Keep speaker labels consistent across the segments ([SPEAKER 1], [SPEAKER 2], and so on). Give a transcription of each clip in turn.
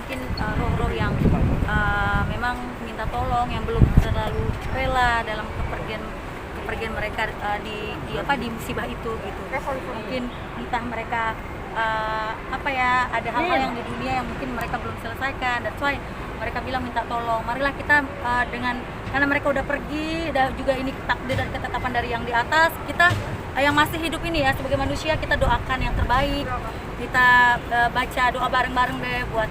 [SPEAKER 1] mungkin roh-roh yang memang minta tolong, yang belum terlalu rela dalam kepergian mereka di musibah itu gitu. Mungkin entah mereka ada hal-hal yang di dunia yang mungkin mereka belum selesaikan. That's why mereka bilang minta tolong. Marilah kita karena mereka udah pergi, dan juga ini takdir dan ketetapan dari yang di atas, kita yang masih hidup ini ya sebagai manusia, kita doakan yang terbaik. Kita baca doa bareng-bareng deh buat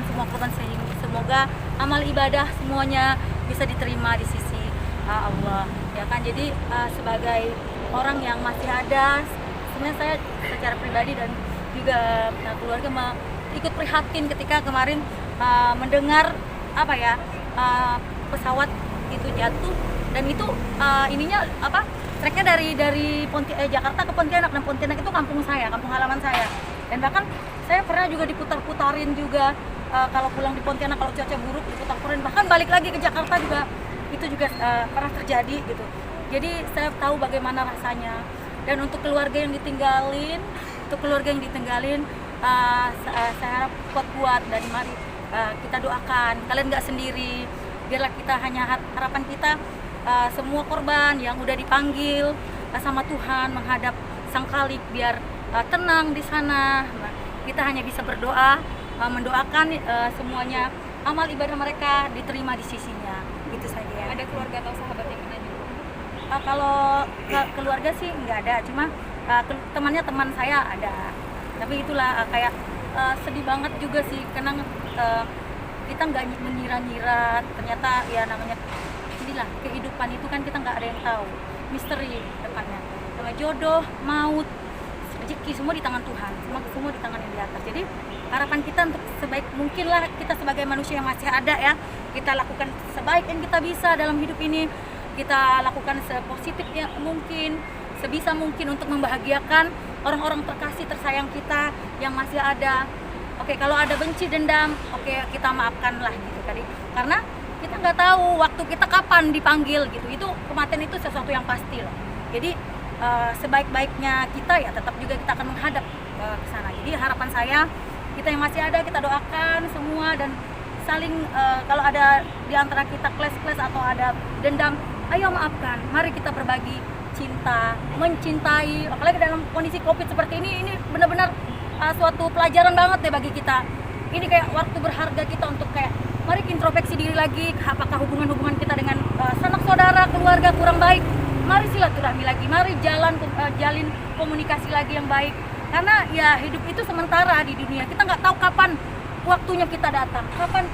[SPEAKER 1] semua korban, sehingga semoga amal ibadah semuanya bisa diterima di sisi Allah, ya kan. Jadi sebagai orang yang masih ada, sebenarnya saya secara pribadi dan juga keluarga ikut prihatin ketika kemarin mendengar pesawat itu jatuh, dan itu treknya dari Jakarta ke Pontianak, dan Pontianak itu kampung halaman saya, dan bahkan saya pernah juga diputar-putarin juga kalau pulang di Pontianak, kalau cuaca buruk diputar-putarin, bahkan balik lagi ke Jakarta juga itu juga pernah terjadi gitu. Jadi saya tahu bagaimana rasanya, dan untuk keluarga yang ditinggalin, saya harap kuat-kuat, dan mari kita doakan, kalian nggak sendiri. Biarlah kita harapan kita semua korban yang udah dipanggil sama Tuhan menghadap Sang Khalik, biar tenang di sana. Kita hanya bisa berdoa, mendoakan semuanya amal ibadah mereka diterima di sisinya. Itu saja ya.
[SPEAKER 2] Ada keluarga atau sahabat yang kena juga?
[SPEAKER 1] Kalau keluarga sih nggak ada, cuma teman saya ada. Tapi itulah kayak sedih banget juga sih, karena kita nggak mengira-ngira, ternyata ya namanya inilah kehidupan itu kan, kita nggak ada yang tahu, misteri depannya. Jodoh, maut, rezeki semua di tangan Tuhan, semua di tangan yang di atas. Jadi harapan kita untuk sebaik mungkin lah, kita sebagai manusia yang masih ada ya, kita lakukan sebaik yang kita bisa dalam hidup ini. Kita lakukan sepositifnya mungkin, sebisa mungkin untuk membahagiakan orang-orang terkasih tersayang kita yang masih ada. Oke, kalau ada benci, dendam, oke, kita maafkan lah gitu tadi. Karena kita nggak tahu waktu kita kapan dipanggil gitu. Itu kematian itu sesuatu yang pasti loh. Jadi sebaik-baiknya kita ya tetap juga kita akan menghadap ke sana. Jadi harapan saya, kita yang masih ada, kita doakan semua, dan saling kalau ada di antara kita kles-kles atau ada dendam, ayo maafkan. Mari kita berbagi cinta, mencintai. Apalagi dalam kondisi Covid seperti ini benar-benar suatu pelajaran banget deh bagi kita. Ini kayak waktu berharga kita untuk kayak mari introspeksi diri lagi, apakah hubungan kita dengan sanak saudara, keluarga kurang baik. Mari silaturahmi lagi, mari jalin komunikasi lagi yang baik. Karena ya hidup itu sementara di dunia. Kita nggak tahu kapan waktunya kita datang, kapan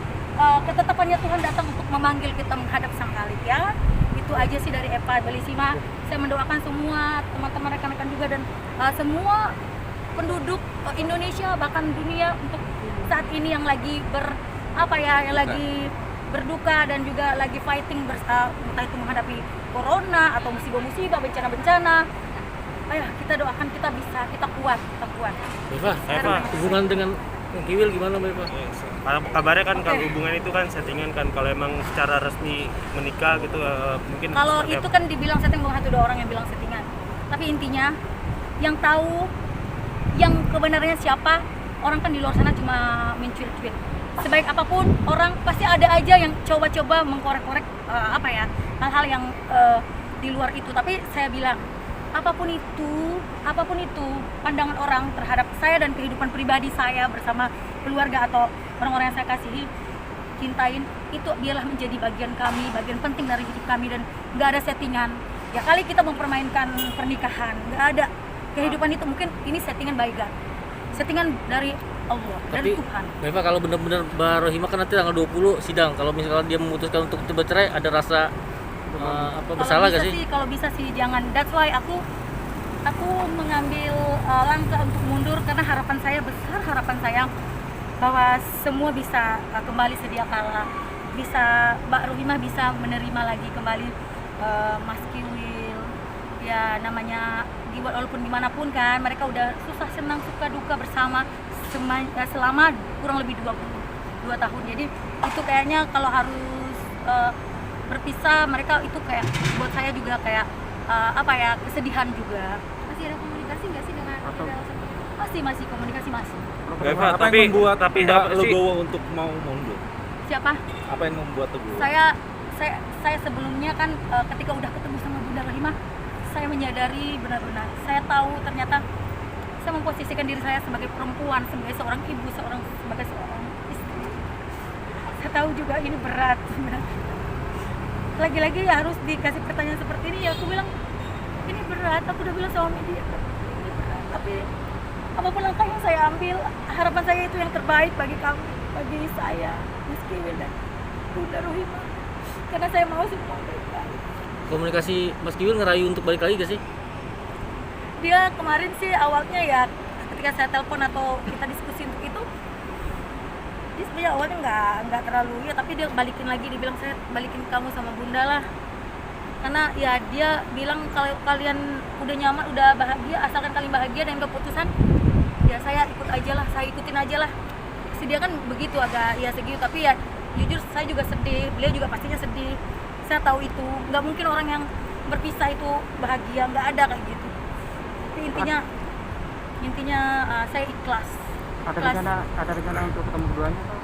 [SPEAKER 1] ketetapannya Tuhan datang untuk memanggil kita menghadap Sang Khalik ya. Itu aja sih dari Eva Belisima. Saya mendoakan semua teman-teman, rekan-rekan juga, dan semua penduduk Indonesia bahkan dunia untuk saat ini yang lagi lagi berduka dan juga lagi fighting entah itu menghadapi corona atau musibah-musibah, bencana-bencana. Ayo kita doakan, kita kuat.
[SPEAKER 3] Eva, hubungan dengan Kiwil gimana Mbak Eva?
[SPEAKER 4] Kabarnya kan kalau hubungan itu kan settingan kan, kalau emang secara resmi menikah gitu mungkin.
[SPEAKER 1] Kalau itu kan dibilang setting, bukan satu dua orang yang bilang settingan. Tapi intinya yang tahu yang kebenarannya siapa, orang kan di luar sana cuma mencuit-cuit. Sebaik apapun orang pasti ada aja yang coba-coba mengkorek-korek hal-hal yang di luar itu. Tapi saya bilang apapun itu pandangan orang terhadap saya dan kehidupan pribadi saya bersama keluarga atau orang-orang yang saya kasihi, cintain, itu biarlah menjadi bagian bagian penting dari hidup kami, dan nggak ada settingan. Ya kali kita mempermainkan pernikahan, nggak ada. Kehidupan itu mungkin ini settingan by God, settingan dari Allah, dari Tuhan.
[SPEAKER 3] Mbak, kalau benar-benar Mbak Rohimah kan nanti tanggal 20 sidang, kalau misalkan dia memutuskan untuk bercerai, ada rasa bersalah gak sih?
[SPEAKER 1] Kalau bisa sih jangan. That's why aku mengambil langkah untuk mundur, karena harapan saya besar, harapan saya bahwa semua bisa kembali sedia kala, bisa Mbak Rohimah bisa menerima lagi kembali Mas Kiwil, ya namanya walaupun dimanapun kan mereka udah susah senang suka duka bersama selama kurang lebih 22 tahun. Jadi itu kayaknya kalau harus berpisah mereka, itu kayak buat saya juga kayak kesedihan juga.
[SPEAKER 2] Masih ada komunikasi nggak sih dengan Elsa?
[SPEAKER 1] Masih komunikasi masih.
[SPEAKER 4] Eva,
[SPEAKER 5] Apa yang membuat
[SPEAKER 4] tapi
[SPEAKER 5] pihak
[SPEAKER 4] apa sih?
[SPEAKER 5] Legowo untuk mau mundur?
[SPEAKER 1] Siapa?
[SPEAKER 5] Apa yang membuat Legowo?
[SPEAKER 1] Saya sebelumnya kan ketika udah ketemu sama Bunda Rohimah, saya menyadari benar-benar, saya tahu ternyata saya memposisikan diri saya sebagai perempuan, sebagai seorang ibu, sebagai seorang istri. Saya tahu juga ini berat sebenarnya. Lagi-lagi ya harus dikasih pertanyaan seperti ini, ya aku bilang ini berat. Aku udah bilang sama media ini berat, tapi apapun langkah yang saya ambil, harapan saya itu yang terbaik bagi kamu, bagi saya, Mas Kiwil dan Bunda Rohimah, karena saya mau semua baik-baik.
[SPEAKER 3] Komunikasi Mas Kiwil ngerayu untuk balik lagi gak sih?
[SPEAKER 1] Dia kemarin sih awalnya ya ketika saya telepon atau kita diskusi untuk itu, dia sebenarnya awalnya nggak terlalu ya, tapi dia balikin lagi, dia bilang saya balikin kamu sama Bunda lah, karena ya dia bilang kalau kalian udah nyaman, udah bahagia, asalkan kalian bahagia dan keputusan, ya saya ikut aja lah, saya ikutin aja lah. Dia kan begitu agak ya segitu, tapi ya jujur saya juga sedih, beliau juga pastinya sedih. Saya tahu itu nggak mungkin orang yang berpisah itu bahagia, nggak ada kayak gitu. Tapi intinya saya ikhlas.
[SPEAKER 6] Ada rencana untuk ketemu keduanya atau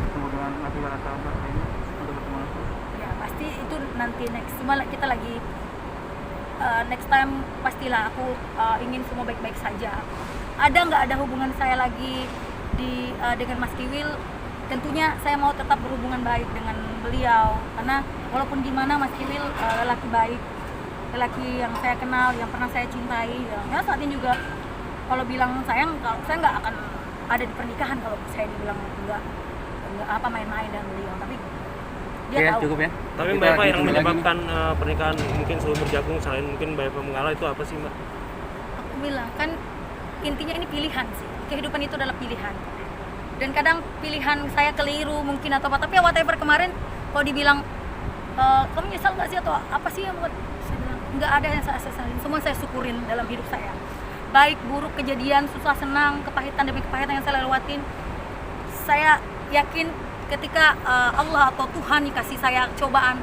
[SPEAKER 6] ketemu dengan Mas Kiwil atau Mbak Reni untuk ketemu langsung?
[SPEAKER 1] Ya pasti itu nanti next. Cuma kita lagi next time pastilah aku ingin semua baik-baik saja. Ada nggak ada hubungan saya lagi dengan Mas Kiwil, tentunya saya mau tetap berhubungan baik dengan beliau, karena walaupun gimana Mas Kiwil lelaki baik, lelaki yang saya kenal, yang pernah saya cintai. Ya saat ini juga kalau bilang sayang, kalau saya nggak akan ada di pernikahan kalau saya dibilang nggak apa main-main dengan beliau, tapi dia
[SPEAKER 6] Oke,
[SPEAKER 1] tahu.
[SPEAKER 6] cukup ya.
[SPEAKER 4] Tapi
[SPEAKER 6] Kita
[SPEAKER 4] Mbak Eva, yang
[SPEAKER 6] ditunggu lagi.
[SPEAKER 4] menyebabkan pernikahan mungkin selalu berjagung selain mungkin Mbak Eva mengalah itu apa sih, Mbak?
[SPEAKER 1] Aku bilang kan intinya ini pilihan sih, kehidupan itu adalah pilihan, dan kadang pilihan saya keliru mungkin atau apa, tapi whatever kemarin kalau dibilang kamu nyesal nggak sih atau apa sih yang buat, saya bilang nggak ada yang saya sesalin, semua saya syukurin dalam hidup saya, baik buruk, kejadian, susah senang, kepahitan demi kepahitan yang saya lewatin. Saya yakin ketika Allah atau Tuhan kasih saya cobaan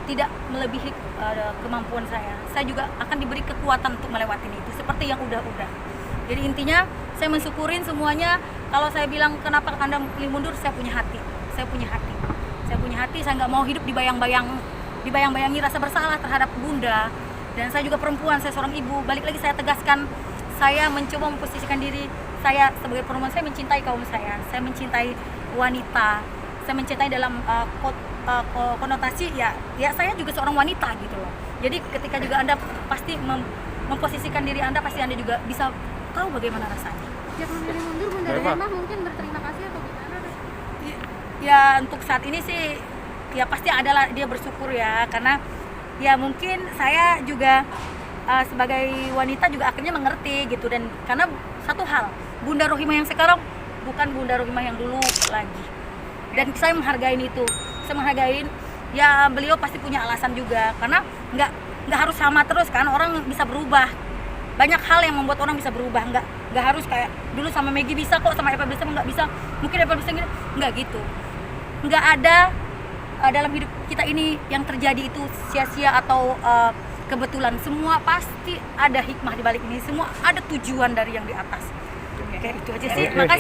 [SPEAKER 1] tidak melebihi kemampuan saya juga akan diberi kekuatan untuk melewati itu seperti yang udah. Jadi intinya saya mensyukurin semuanya. Kalau saya bilang kenapa Anda pilih mundur, saya punya hati, saya nggak mau hidup dibayang-bayangi rasa bersalah terhadap Bunda, dan saya juga perempuan, saya seorang ibu. Balik lagi saya tegaskan, saya mencoba memposisikan diri saya sebagai perempuan. Saya mencintai kaum saya mencintai wanita, saya mencintai dalam konotasi ya saya juga seorang wanita gitu loh. Jadi ketika juga Anda pasti memposisikan diri Anda, pasti Anda juga bisa tahu bagaimana rasanya.
[SPEAKER 2] Sejak memilih mundur, Bunda Rohimah mungkin berterima kasih atau gimana?
[SPEAKER 1] Ya untuk saat ini sih ya pasti adalah dia bersyukur ya, karena ya mungkin saya juga sebagai wanita juga akhirnya mengerti gitu, dan karena satu hal, Bunda Rohimah yang sekarang bukan Bunda Rohimah yang dulu lagi, dan saya menghargai itu, ya beliau pasti punya alasan juga, karena nggak harus sama terus kan, orang bisa berubah, banyak hal yang membuat orang bisa berubah, nggak harus kayak dulu sama Maggie bisa kok, sama Eva bisa nggak bisa, mungkin Eva bisa gitu, nggak gitu, nggak ada dalam hidup kita ini yang terjadi itu sia-sia atau kebetulan. Semua pasti ada hikmah di balik ini, semua ada tujuan dari yang di atas. Oke, itu aja sih. Makasih.